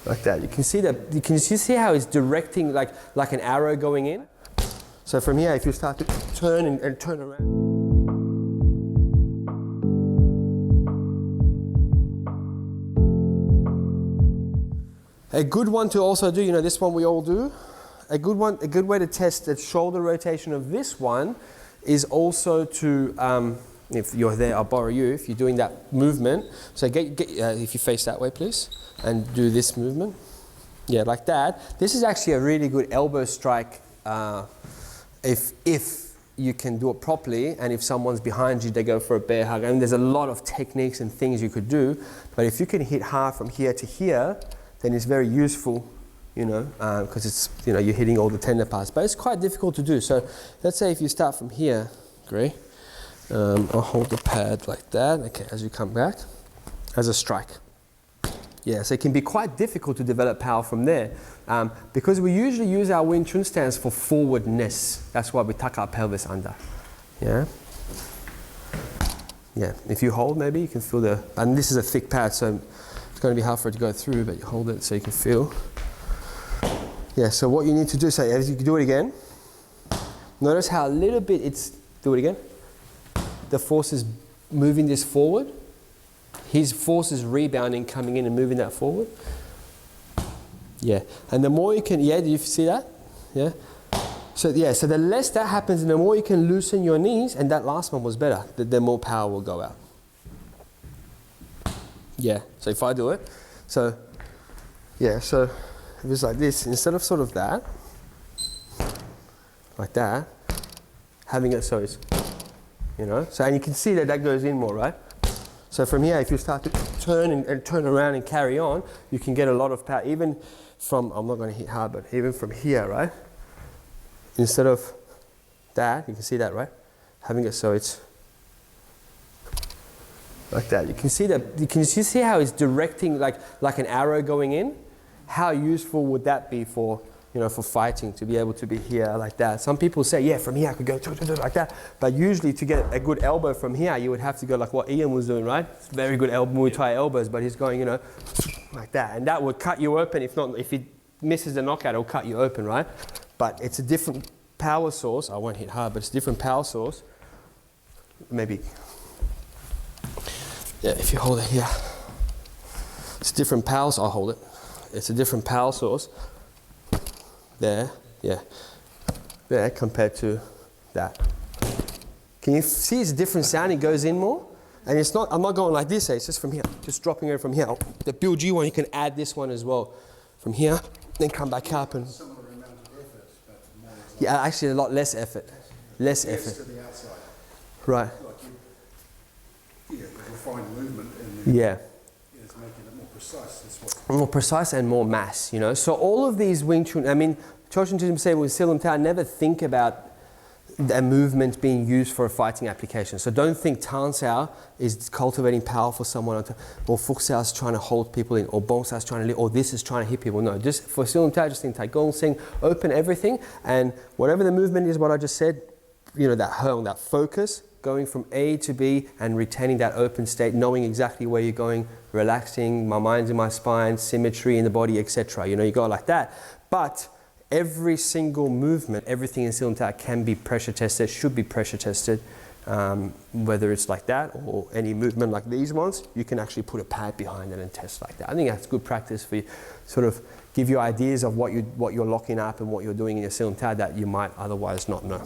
like that. You can see that. You can see how it's directing like an arrow going in. So from here, if you start to turn and turn around. A good one to also do, you know, this one we all do. A good way to test the shoulder rotation of this one is also to, if you're there, I'll borrow you, if you're doing that movement. So if you face that way, please, and do this movement. Yeah, like that. This is actually a really good elbow strike if you can do it properly, and if someone's behind you, they go for a bear hug. I mean, there's a lot of techniques and things you could do, but if you can hit hard from here to here, then it's very useful, you know, because it's, you know, you're hitting all the tender parts. But it's quite difficult to do. So let's say if you start from here, Gray, I'll hold the pad like that, okay, as you come back, as a strike. Yeah, so it can be quite difficult to develop power from there, because we usually use our Wing Chun stance for forwardness. That's why we tuck our pelvis under. Yeah. Yeah, if you hold, maybe you can feel the, and this is a thick pad, so it's going to be hard for it to go through, but you hold it so you can feel. Yeah, so what you need to do, so as you can do it again, notice how a little bit do it again. The force is moving this forward. His force is rebounding, coming in and moving that forward. Yeah, and the more you can, yeah, do you see that? Yeah. So yeah, so the less that happens and the more you can loosen your knees, and that last one was better, the more power will go out. Yeah, so if I do it, so, yeah, so if it's like this, instead of sort of that, like that, having it so it's, you know, so, and you can see that that goes in more, right? So from here, if you start to turn and turn around and carry on, you can get a lot of power, even from, I'm not going to hit hard, but even from here, right? Instead of that, you can see that, right? Having it so it's like that. You can see that, you can see how it's directing like an arrow going in. How useful would that be for, you know, for fighting, to be able to be here like that? Some people say, yeah, from here I could go like that. But usually to get a good elbow from here, you would have to go like what Ian was doing, right? It's very good Muay Thai elbows, but he's going, you know, like that. And that would cut you open. If he misses the knockout, it'll cut you open, right? But it's a different power source. I won't hit hard, but it's a different power source. Maybe, yeah, if you hold it here. It's different power, I'll hold it. It's a different power source. There, yeah, there compared to that. Can you see it's a different sound? It goes in more, and it's not. I'm not going like this. It's just from here, just dropping it from here. The Bill G one, you can add this one as well, from here, then come back up and. Similar amount of effort, but more like yeah, actually a lot less effort, less effort. To the outside. Right. Like you refine movement and yeah. It's making it more precise. More precise and more mass, you know. So all of these Wing Chun, I mean, Chun say with Siu Nim Tao, never think about a movement being used for a fighting application. So don't think Tan Sao is cultivating power for someone, or Fuk Sao is trying to hold people in, or Bong Sao is trying to live, or this is trying to hit people. No, just for Siu Nim Tao, just think Tai Gong, Sing, open everything, and whatever the movement is, what I just said, you know, that hurl, that focus, going from A to B and retaining that open state, knowing exactly where you're going, relaxing, my mind's in my spine, symmetry in the body, etc. You know, you go like that. But every single movement, everything in Siu Nim Tao can be pressure tested, should be pressure tested, whether it's like that or any movement like these ones, you can actually put a pad behind it and test like that. I think that's good practice for you, sort of give you ideas of what you're locking up and what you're doing in your Siu Nim Tao that you might otherwise not know.